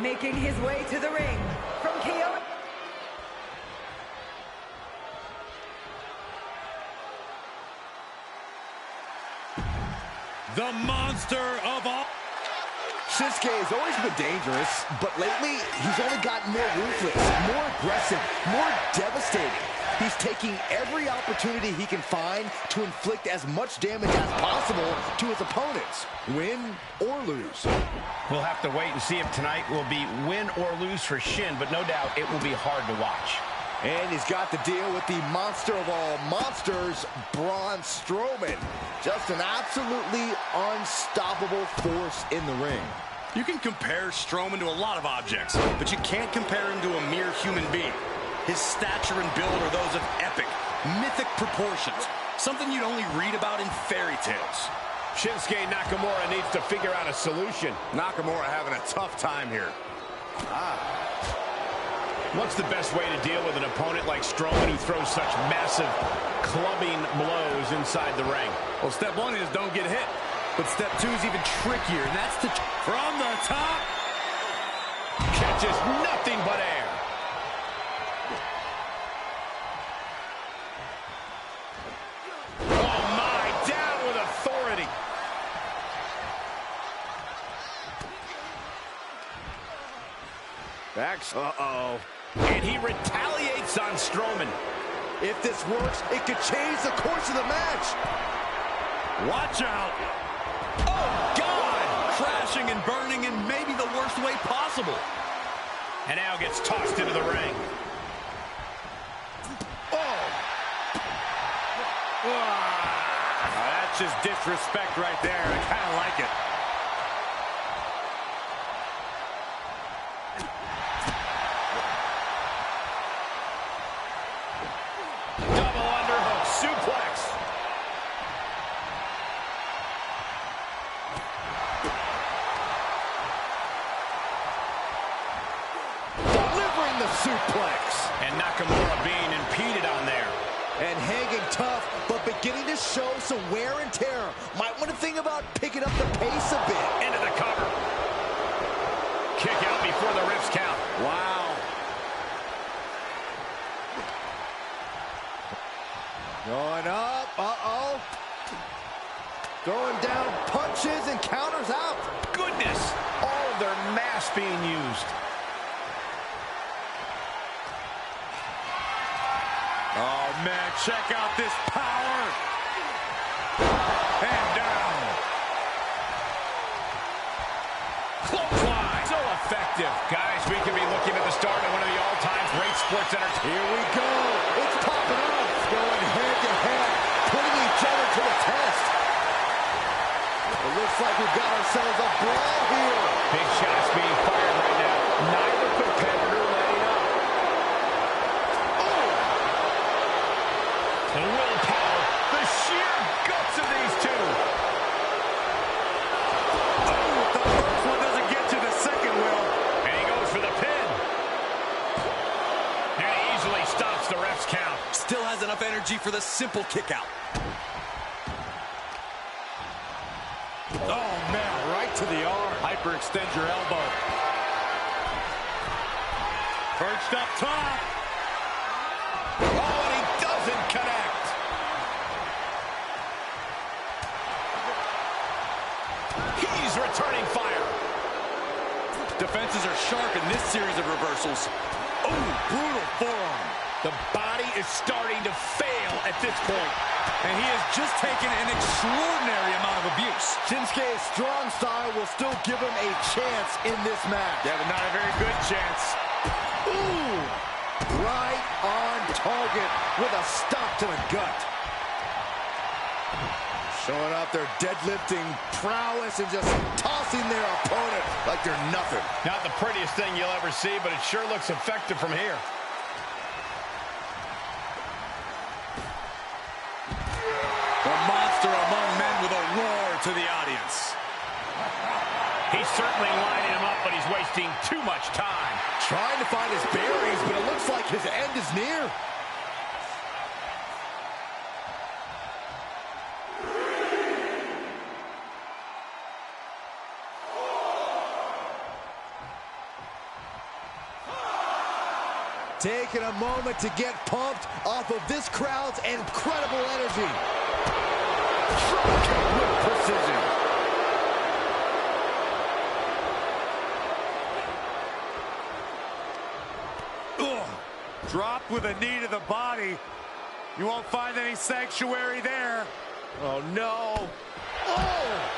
Making his way to the ring from KO. The monster of all. Shinsuke has always been dangerous, but lately he's only gotten more ruthless, more aggressive, more devastating. He's taking every opportunity he can find to inflict as much damage as possible to his opponents, win or lose. We'll have to wait and see if tonight will be win or lose for Shin, but no doubt it will be hard to watch. And he's got to deal with the monster of all monsters, Braun Strowman. Just an absolutely unstoppable force in the ring. You can compare Strowman to a lot of objects, but you can't compare him to a mere human being. His stature and build are those of epic, mythic proportions, something you'd only read about in fairy tales. Shinsuke Nakamura needs to figure out a solution. Nakamura having a tough time here. What's the best way to deal with an opponent like Strowman who throws such massive clubbing blows inside the ring? Well, step one is don't get hit. But step two is even trickier, and that's from the top. Catches nothing but air. Oh my, down with authority. Uh-oh. And he retaliates on Strowman. If this works, it could change the course of the match. Watch out. Oh, God! Crashing and burning in maybe the worst way possible. And now gets tossed into the ring. Oh! That's just disrespect right there. I kind of like it. Double underhook suplex. Delivering the suplex. And Nakamura being impeded on there. And hanging tough, but beginning to show some wear and tear. Might want to think about picking up the pace a bit. Into the cover. Kick out before the ribs count. Wow. Going up. Uh-oh. Throwing down punches and counters out. Goodness. All of their mass being used. Oh, man, check out this power. And down. Clothesline. So effective. Guys, we could be looking at the start of one of the all-time great sports entertainment. Here we go. It's popping off. Going head-to-head. Putting each other to the test. It looks like we've got ourselves a brawl here. Big shots being fired right now. Neither competitor letting up. The willpower, the sheer guts of these two. Oh, the first one doesn't get you, the second will. And he goes for the pin. And he easily stops the ref's count. Still has enough energy for the simple kick out. Oh, man, right to the arm. Hyperextend your elbow. Perched up top. Oh, and he doesn't connect. He's returning fire. Defenses are sharp in this series of reversals. Oh, brutal forearm. The body is starting to fail at this point. And he has just taken an extraordinary amount of abuse. Shinsuke's strong style will still give him a chance in this match. Yeah, but not a very good chance. Ooh! Right on target with a stop to the gut. Showing off their deadlifting prowess and just tossing their opponent like they're nothing. Not the prettiest thing you'll ever see, but it sure looks effective from here. The monster among men with a roar to the audience. He's certainly lining him up, but he's wasting too much time. Trying to find his bearings, but it looks like his end is near. Taking a moment to get pumped off of this crowd's incredible energy. Drop kick with precision. Dropped with a knee to the body. You won't find any sanctuary there. Oh, no. Oh!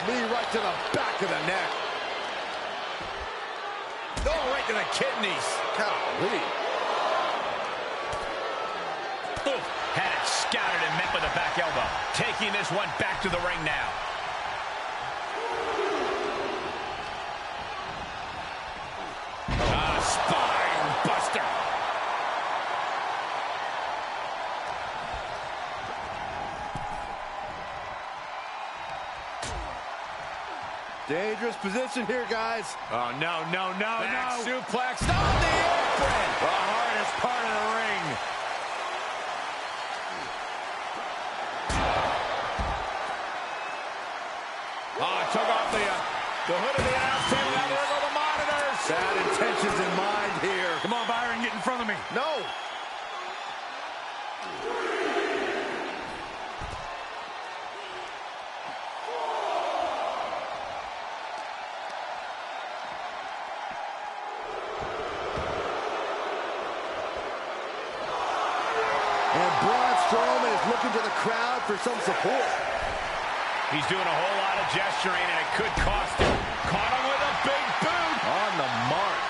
Knee right to the back of the neck. Oh, right to the kidneys. Golly. Oof. Had it scouted and met with a back elbow. Taking this one back to the ring now. Spine buster. Dangerous position here, guys. Oh, no, no, no, Back no. suplex on the apron. The hardest part of the ring. Took off the hood of the announce table. Now there go the monitors. Bad intentions in mind here. Come on, Byron, get in front of me. No. And Braun Strowman is looking to the crowd for some support. He's doing a whole lot of gesturing, and it could cost him. Caught him with a big boot. On the mark.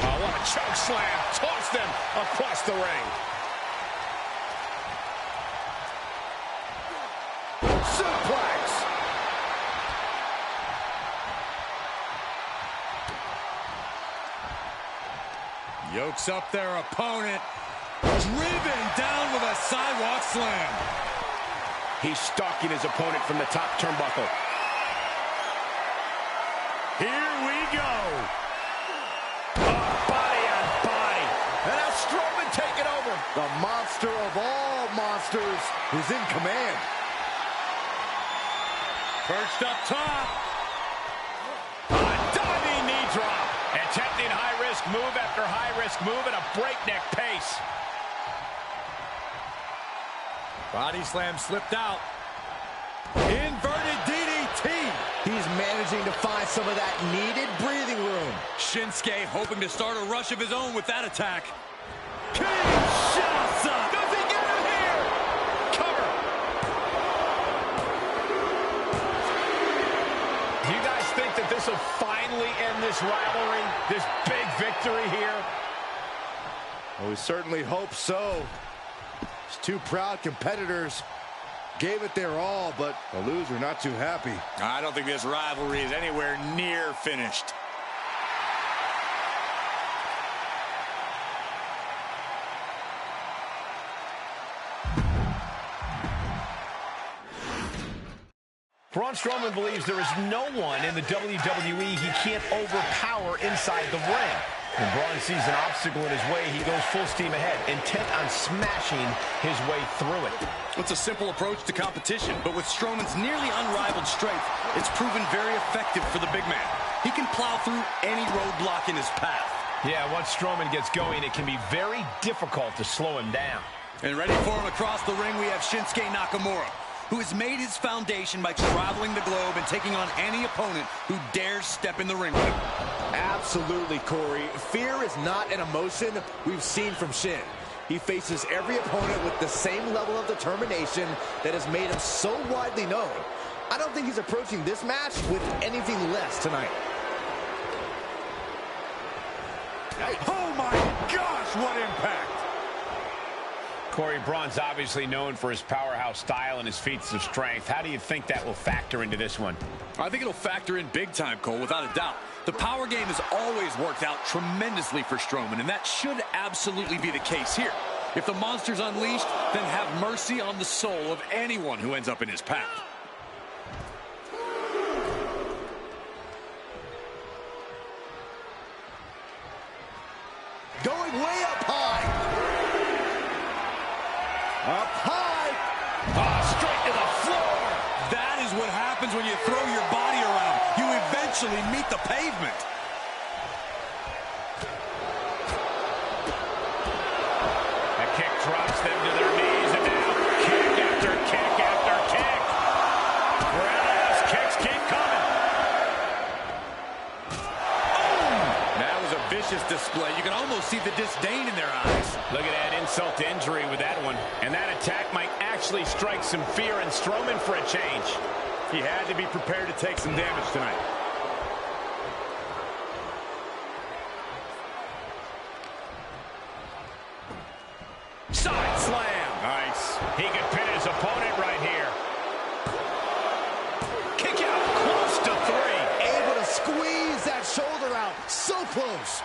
Oh, what a choke slam. Tossed him across the ring. Suplex. Yokes up their opponent. Driven down with a sidewalk slam. He's stalking his opponent from the top turnbuckle. Here we go. Body on body. And now Strowman taking over. The monster of all monsters is in command. Perched up top. A diving knee drop. Attempting high-risk move after high-risk move at a breakneck pace. Body slam slipped out. Inverted DDT. He's managing to find some of that needed breathing room. Shinsuke hoping to start a rush of his own with that attack. Kinshasa. Does he get him here? Cover. Do you guys think that this will finally end this rivalry? This big victory here? Well, we certainly hope so. These two proud competitors gave it their all, but the loser not too happy. I don't think this rivalry is anywhere near finished. Braun Strowman believes there is no one in the WWE he can't overpower inside the ring. When Braun sees an obstacle in his way, he goes full steam ahead, intent on smashing his way through it. It's a simple approach to competition, but with Strowman's nearly unrivaled strength, it's proven very effective for the big man. He can plow through any roadblock in his path. Yeah, once Strowman gets going, it can be very difficult to slow him down. And ready for him across the ring, we have Shinsuke Nakamura, who has made his foundation by traveling the globe and taking on any opponent who dares step in the ring with him. Absolutely, Corey. Fear is not an emotion we've seen from Shin. He faces every opponent with the same level of determination that has made him so widely known. I don't think he's approaching this match with anything less tonight. Oh my gosh, what impact! Corey, Braun's obviously known for his powerhouse style and his feats of strength. How do you think that will factor into this one? I think it'll factor in big time, Cole, without a doubt. The power game has always worked out tremendously for Strowman, and that should absolutely be the case here. If the monster's unleashed, then have mercy on the soul of anyone who ends up in his path. Going way up high. Up high. Straight to the floor. That is what happens when you throw your body around. You eventually meet the pavement. display. You can almost see the disdain in their eyes. Look at that insult to injury with that one. And that attack might actually strike some fear in Strowman for a change. He had to be prepared to take some damage tonight. Side slam. Nice. He could pin his opponent right here. Kick out close to 3. Able to squeeze that shoulder out. So close.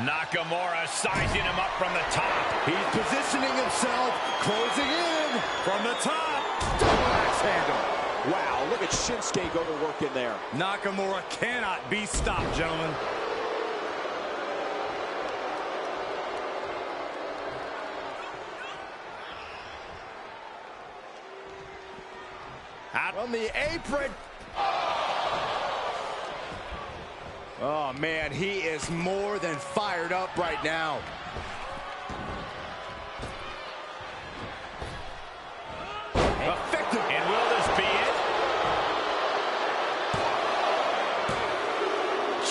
Nakamura sizing him up from the top. He's positioning himself, closing in. From the top. Double axe handle. Wow, look at Shinsuke go to work in there. Nakamura cannot be stopped, gentlemen. Out on the apron. Oh, man, he is more than fired up right now. Effective. And will this be it?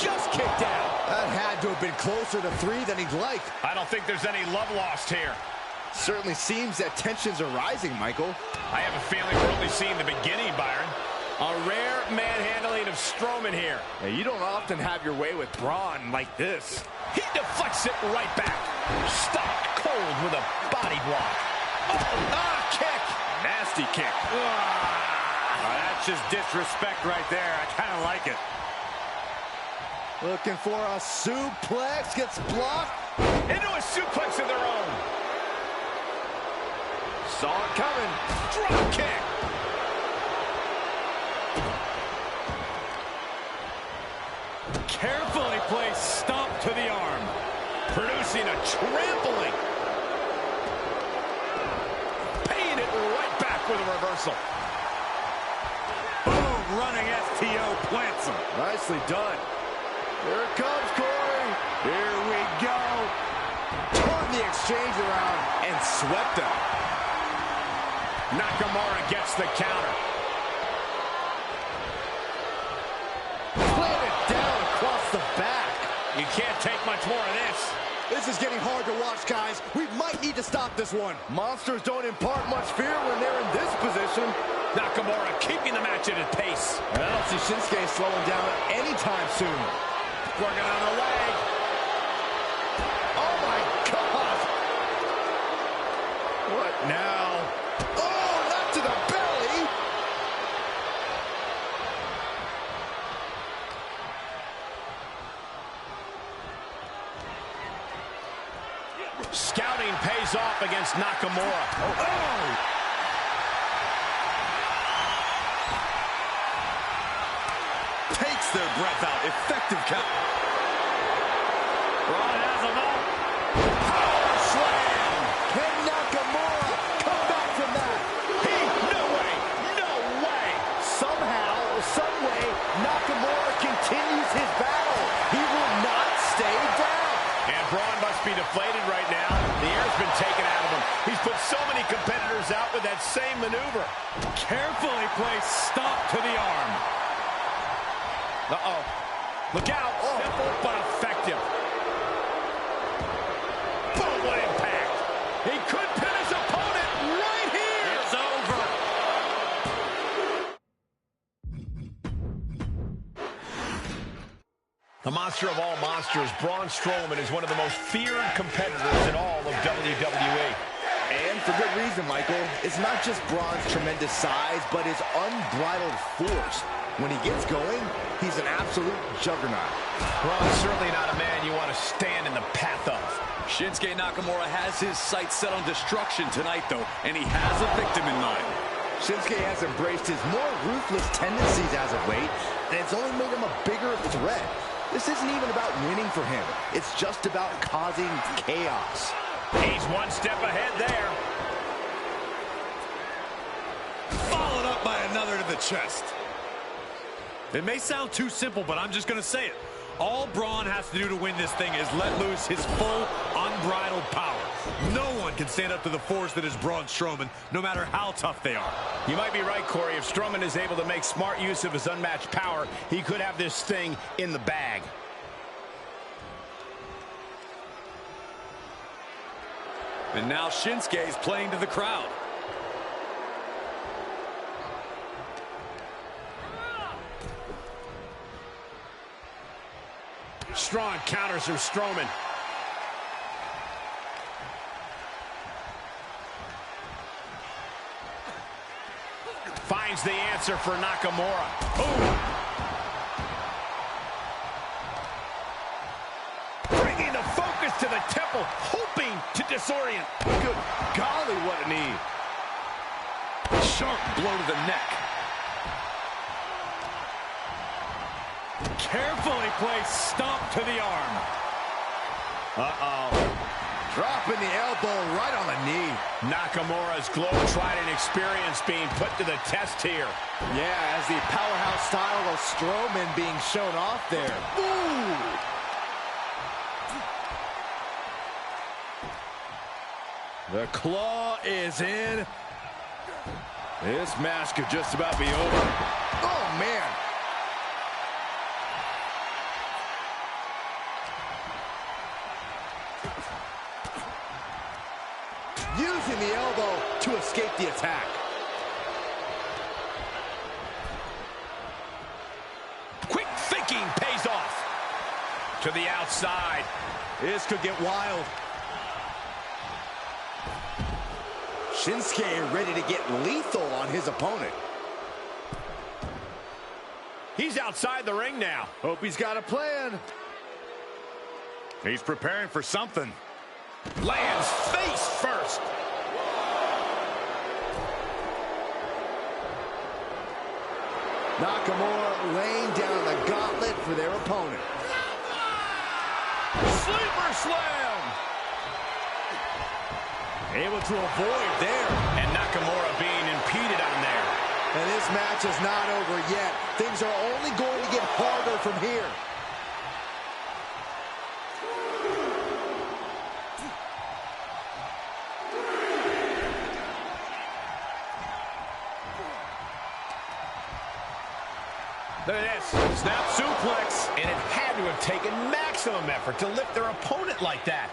Just kicked out. That had to have been closer to 3 than he'd like. I don't think there's any love lost here. Certainly seems that tensions are rising, Michael. I have a feeling we're only seeing the beginning, Byron. A rare manhandling of Strowman here. Hey, you don't often have your way with Braun like this. He deflects it right back. Stopped cold with a body block. Kick. Nasty kick. That's just disrespect right there. I kind of like it. Looking for a suplex. Gets blocked. Into a suplex of their own. Saw it coming. Drop kick. Carefully placed stomp to the arm. Producing a trampling. Paying it right back with a reversal. Boom, running STO plants him. Nicely done. Here it comes, Corey. Here we go. Turned the exchange around and swept him. Nakamura gets the counter. Planted down across the back. You can't take much more of this. This is getting hard to watch, guys. We might need to stop this one. Monsters don't impart much fear when they're in this position. Nakamura keeping the match at its pace. And I don't see Shinsuke slowing down anytime soon. Working on the leg. Oh, my God. What now? Oh, not to the belly. Scouting pays off against Nakamura. Takes their breath out. Effective count. Braun has him up. Power slam. Can Nakamura come back from that? No way. No way. Somehow, some way, Nakamura continues his battle. He will not stay down. And Braun must be deflated right now. The air's been taken out of him. He's put so many competitors out with that same maneuver. Carefully placed stomp to the arm. Uh-oh. Look out. Simple but effective. Boom, what impact. He could pin his opponent right here. It's over. The monster of all monsters, Braun Strowman, is one of the most feared competitors in all of WWE. And for good reason, Michael. It's not just Braun's tremendous size, but his unbridled force. When he gets going, he's an absolute juggernaut. Braun's certainly not a man you want to stand in the path of. Shinsuke Nakamura has his sights set on destruction tonight, though, and he has a victim in mind. Shinsuke has embraced his more ruthless tendencies as of late, and it's only made him a bigger threat. This isn't even about winning for him. It's just about causing chaos. He's one step ahead there. Followed up by another to the chest. It may sound too simple, but I'm just going to say it. All Braun has to do to win this thing is let loose his full, unbridled power. No one can stand up to the force that is Braun Strowman, no matter how tough they are. You might be right, Corey. If Strowman is able to make smart use of his unmatched power, he could have this thing in the bag. And now Shinsuke is playing to the crowd. Strong counters from Strowman. Finds the answer for Nakamura. Boom. Bringing the focus to the temple, hoping to disorient. Good golly, what a knee. Sharp blow to the neck. Carefully placed stomp to the arm. Uh-oh. Dropping the elbow right on the knee. Nakamura's globe-trotting experience being put to the test here. Yeah, as the powerhouse style of Strowman being shown off there. Ooh! The claw is in. This match could just about be over. Oh, man. Using the elbow to escape the attack. Quick thinking pays off. To the outside. This could get wild. Shinsuke ready to get lethal on his opponent. He's outside the ring now. Hope he's got a plan. He's preparing for something. Lands face first. Nakamura laying down the gauntlet for their opponent. Sleeper slam. Able to avoid there. And Nakamura being impeded on there. And this match is not over yet. Things are only going to get harder from here. Look at this. Snap suplex. And it had to have taken maximum effort to lift their opponent like that.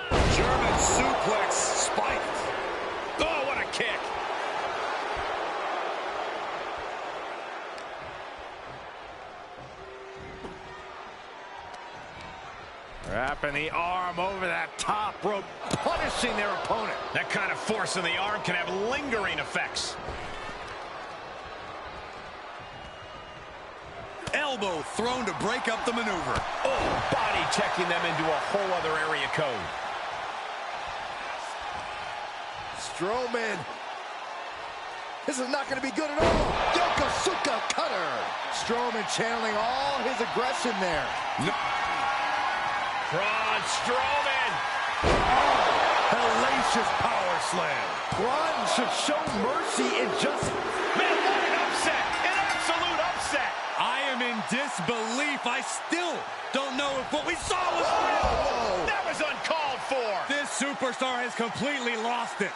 German suplex spiked. Oh, what a kick. Wrapping the arm over that top rope, punishing their opponent. That kind of force in the arm can have lingering effects. Elbow thrown to break up the maneuver. Oh, body checking them into a whole other area code. Strowman. This is not going to be good at all. Yokosuka cutter. Strowman channeling all his aggression there. No. Braun Strowman. Hellacious power slam. Braun should show mercy and just... Man, what an upset. An absolute upset. I am in disbelief. I still don't know if what we saw was real. Whoa. That was uncalled for. This superstar has completely lost it.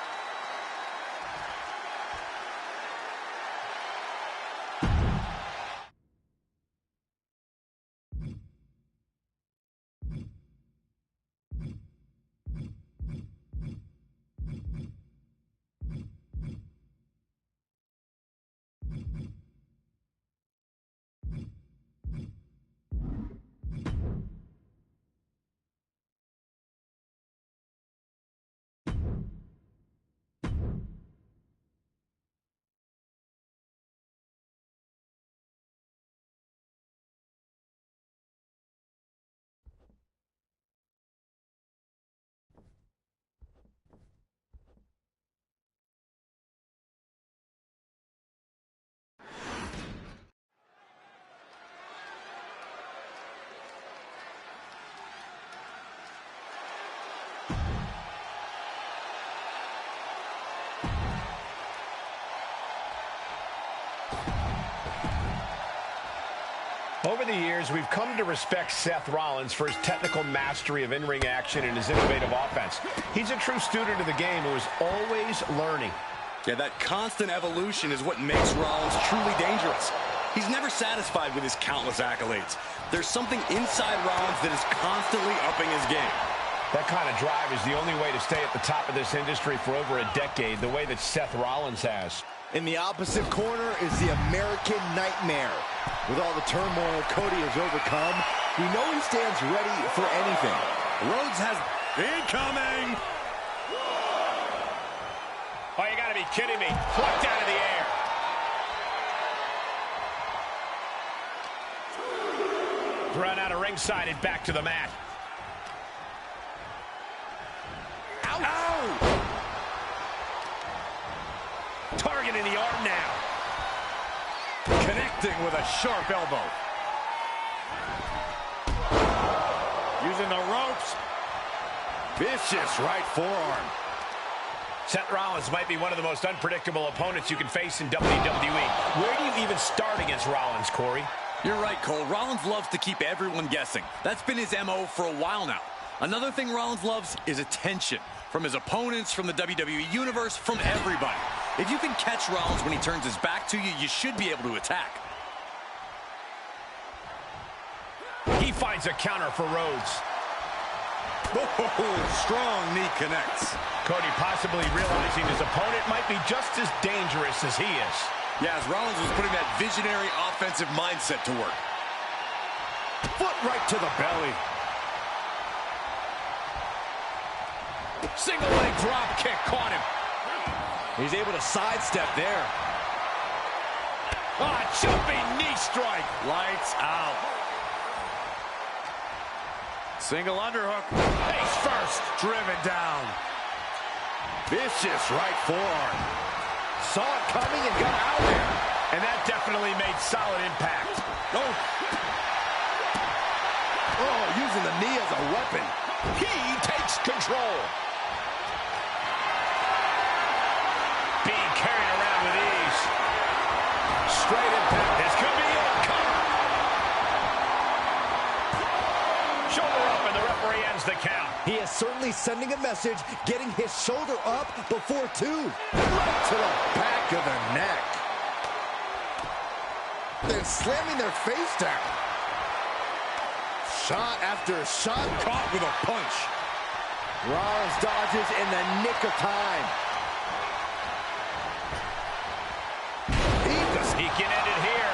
Over the years, we've come to respect Seth Rollins for his technical mastery of in-ring action and his innovative offense. He's a true student of the game who is always learning. Yeah, that constant evolution is what makes Rollins truly dangerous. He's never satisfied with his countless accolades. There's something inside Rollins that is constantly upping his game. That kind of drive is the only way to stay at the top of this industry for over a decade, the way that Seth Rollins has. In the opposite corner is the American Nightmare. With all the turmoil Cody has overcome, we know he stands ready for anything. Rhodes has incoming. Oh, you gotta be kidding me. Plucked out of the air. Run out of ringside and back to the mat. Ow! Ow! Targeting the arm now. Connecting with a sharp elbow. Using the ropes. Vicious right forearm. Seth Rollins might be one of the most unpredictable opponents you can face in WWE. Where do you even start against Rollins, Corey? You're right, Cole. Rollins loves to keep everyone guessing. That's been his MO for a while now. Another thing Rollins loves is attention. From his opponents, from the WWE Universe, from everybody. If you can catch Rollins when he turns his back to you, you should be able to attack. He finds a counter for Rhodes. Oh, strong knee connects. Cody possibly realizing his opponent might be just as dangerous as he is. Yeah, as Rollins was putting that visionary offensive mindset to work. Foot right to the belly. Single leg drop kick caught him. He's able to sidestep there. Ah, jumping knee strike. Lights out. Single underhook. Face first. Driven down. Vicious right forearm. Saw it coming and got out of there. And that definitely made solid impact. Oh, using the knee as a weapon. He takes control. Being carried around with ease. Straight impact. This could be it. Cover. Shoulder up, and the referee ends the count. He is certainly sending a message, getting his shoulder up before two. Right to the back of the neck. They're slamming their face down. Shot after shot. Caught with a punch. Rollins dodges in the nick of time. He can end it here.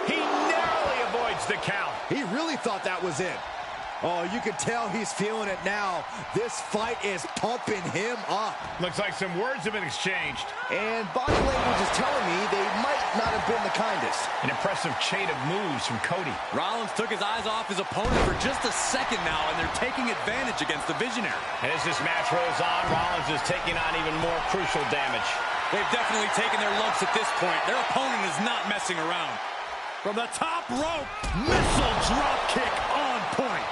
He narrowly avoids the count. He really thought that was it. Oh, you can tell he's feeling it now. This fight is pumping him up. Looks like some words have been exchanged. And body language is telling me they might not have been the kindest. An impressive chain of moves from Cody. Rollins took his eyes off his opponent for just a second now, and they're taking advantage against the Visionary. And as this match rolls on, Rollins is taking on even more crucial damage. They've definitely taken their lumps at this point. Their opponent is not messing around. From the top rope. Missile drop kick on point.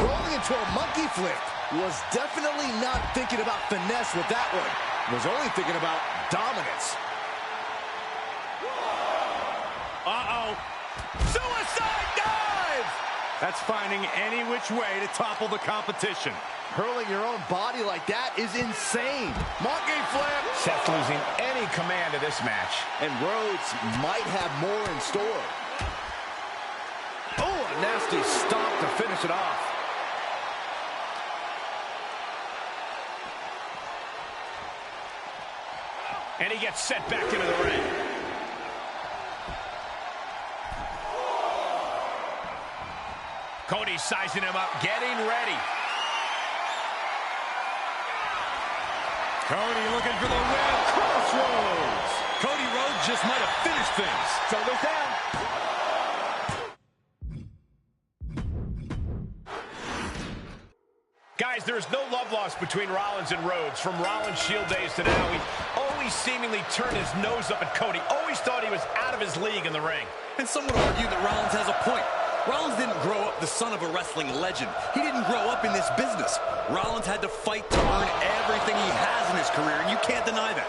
Rolling into a monkey flip. Was definitely not thinking about finesse with that one. Was only thinking about dominance. Uh-oh. Suicide dive! That's finding any which way to topple the competition. Hurling your own body like that is insane. Monkey flip. Seth losing any command of this match. And Rhodes might have more in store. Oh, a nasty stomp to finish it off. And he gets set back into the ring. Cody sizing him up, getting ready. Cody looking for the win. Crossroads. Cody Rhodes just might have finished things. Shoulders down. Guys, there's no love lost between Rollins and Rhodes. From Rollins' Shield days to now, he always seemingly turned his nose up at Cody. Always thought he was out of his league in the ring. And some would argue that Rollins has a point. Rollins didn't grow up the son of a wrestling legend. He didn't grow up in this business. Rollins had to fight to earn everything he has in his career, and you can't deny that.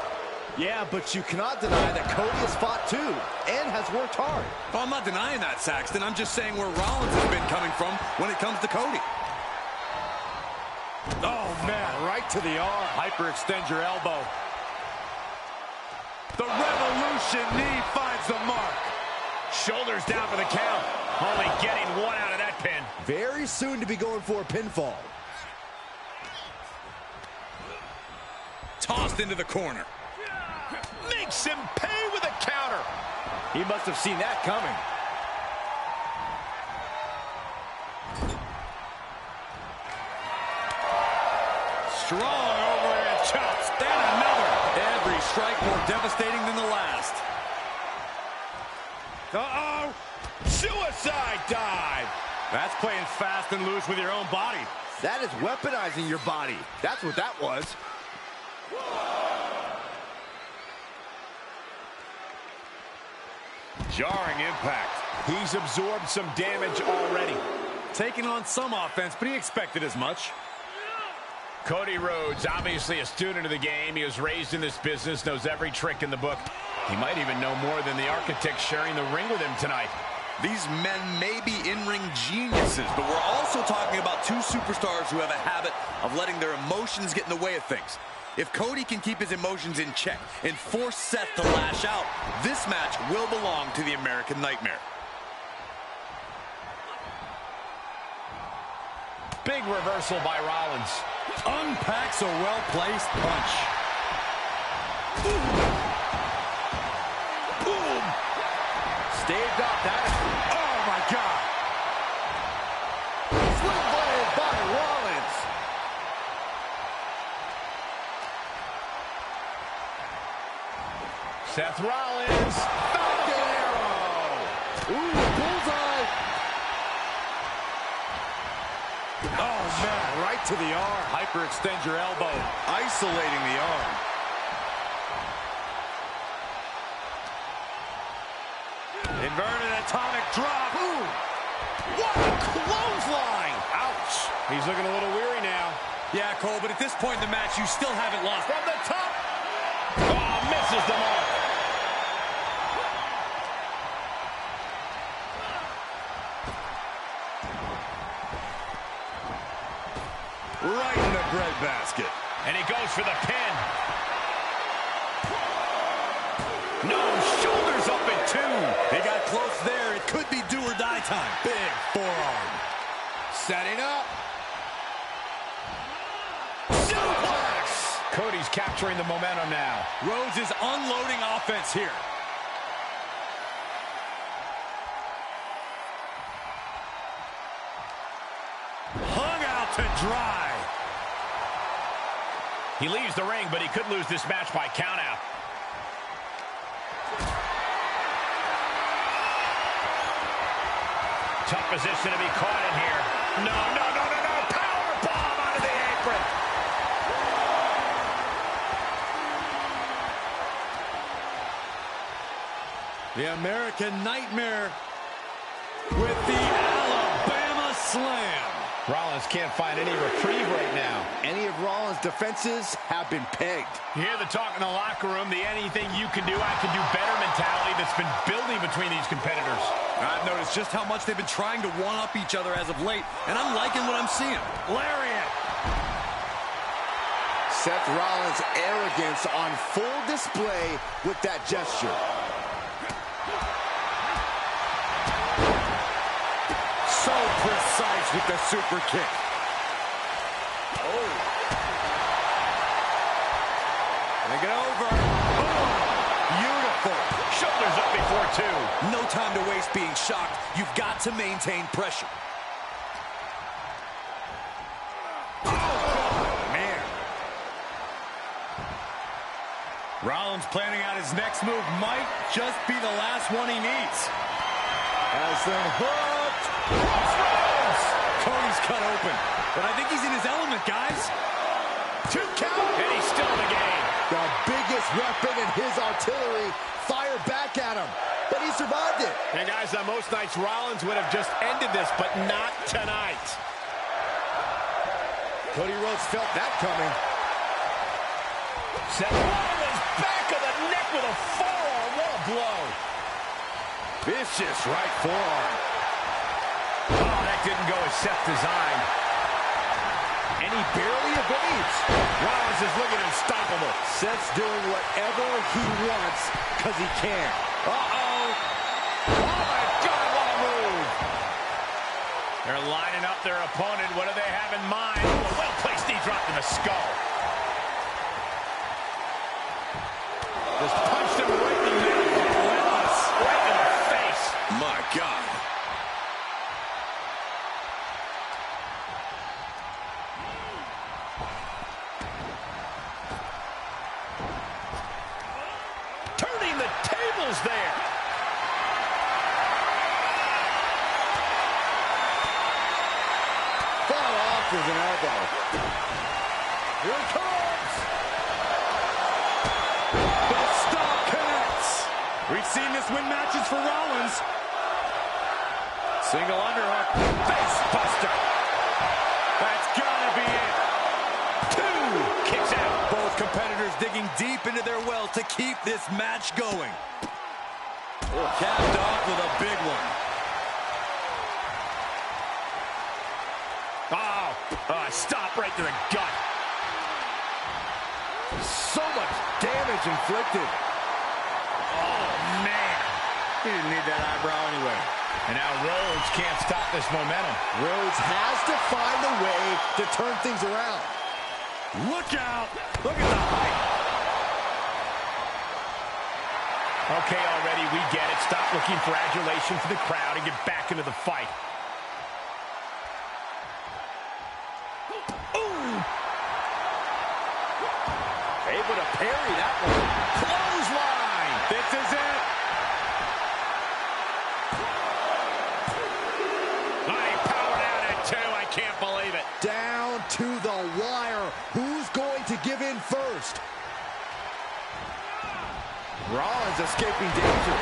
Yeah, but you cannot deny that Cody has fought too, and has worked hard. Oh, I'm not denying that, Saxton. I'm just saying where Rollins has been coming from when it comes to Cody. Oh, man, right to the arm. Hyperextend your elbow. The Revolution knee finds the mark. Shoulders down for the count. Only getting one out of that pin. Very soon to be going for a pinfall. Tossed into the corner. Makes him pay with a counter. He must have seen that coming. Strong overhead chops. Then another. Every strike more devastating than the last. Uh-oh. Suicide dive. That's playing fast and loose with your own body. That is weaponizing your body. That's what that was. Jarring impact. He's absorbed some damage already. Taking on some offense, but he expected as much. Cody Rhodes, obviously a student of the game. He was raised in this business, knows every trick in the book. He might even know more than the architect sharing the ring with him tonight. These men may be in-ring geniuses, but we're also talking about two superstars who have a habit of letting their emotions get in the way of things. If Cody can keep his emotions in check and force Seth to lash out, this match will belong to the American Nightmare. Big reversal by Rollins. Unpacks a well-placed punch. Boom! Staved off that. Oh, my God. Slim-footed by Rollins. Seth Rollins. Falcon arrow. Ooh, bullseye. Oh, man, right to the arm. Hyperextend your elbow. Isolating the arm. Inverted atomic drop. Ooh. What a clothesline. Ouch. He's looking a little weary now. Yeah, Cole, but at this point in the match, you still haven't lost. From the top. Oh, misses the mark. Right in the breadbasket. And he goes for the pin. No, shoulders up at two. He got close there. It could be do or die time. Big forearm. Setting up. Suplex. Cody's capturing the momentum now. Rhodes is unloading offense here. Hung out to dry. He leaves the ring, but he could lose this match by countout. Tough position to be caught in here. No. Power bomb onto the apron. The American Nightmare with the Alabama Slam. Rollins can't find any reprieve right now. Any of Rollins' defenses have been pegged. You hear the talk in the locker room, the anything you can do, I can do better mentality that's been building between these competitors. I've noticed just how much they've been trying to one-up each other as of late, and I'm liking what I'm seeing. Lariat. Seth Rollins' arrogance on full display with that gesture. So precise with the super kick. Oh. Take it over. Boom. Beautiful. Shoulders up before two. No time to waste being shocked. You've got to maintain pressure. Oh, man. Rollins planning out his next move might just be the last one he needs. Has them hooked. Crossroads. Cody's cut open, but I think he's in his element, guys. 2 count. And he's still in the game. The biggest weapon in his artillery fired back at him. But he's survived it. And guys, on most nights, Rollins would have just ended this, but not tonight. Cody Rhodes felt that coming. Seth Rollins back of the neck with a forearm. What a blow. Vicious right forearm. Oh, that didn't go as Seth designed. And he barely evades. Rollins is looking unstoppable. Seth's doing whatever he wants because he can. Uh-oh. Oh, my God, what a move. They're lining up their opponent. What do they have in mind? A well-placed knee drop to the skull. Just punched him right in the middle. Relentless. Right in the face. My God. Turning the tables there. Fought off with an elbow. Here it comes. The stop connects. We've seen this win matches for Rollins. Single underhook. Face buster. That's gotta be it. Two. Kicks out. Both competitors digging deep into their well to keep this match going. Capped off with a big one. Oh, stop right to the gut. So much damage inflicted. Oh, man. He didn't need that eyebrow anyway. And now Rhodes can't stop this momentum. Rhodes has to find a way to turn things around. Look out. Look at the height. Okay, already, we get it. Stop looking for adulation for the crowd and get back into the fight. Ooh! Able to parry that one. Clothesline! This is it. He powered out at two. I can't believe it. Down to the wire. Who's going to give in first? Rollins escaping danger.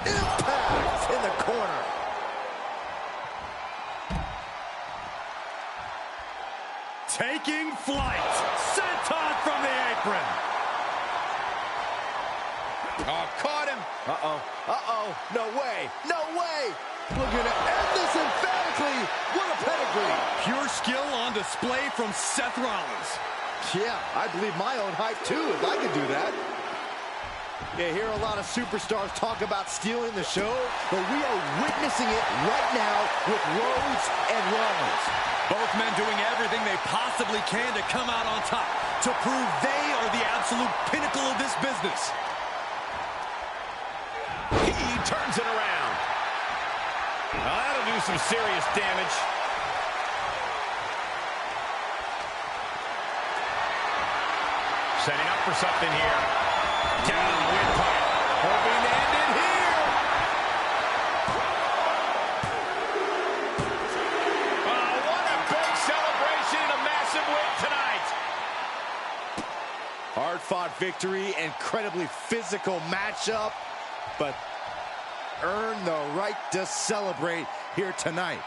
Impact in the corner. Taking flight. Senton from the apron. Oh, caught him. Uh-oh. Uh-oh. No way. No way. Looking to end this emphatically. What a pedigree. Pure skill on display from Seth Rollins. Yeah, I believe my own hype too, if I could do that. You hear a lot of superstars talk about stealing the show, but we are witnessing it right now with Rhodes and Rollins. Both men doing everything they possibly can to come out on top, to prove they are the absolute pinnacle of this business. He turns it around. Now that'll do some serious damage. Setting up for something here. Down the windpipe. Hoping to end it here. Oh, what a big celebration and a massive win tonight. Hard-fought victory, incredibly physical matchup, but earn the right to celebrate here tonight.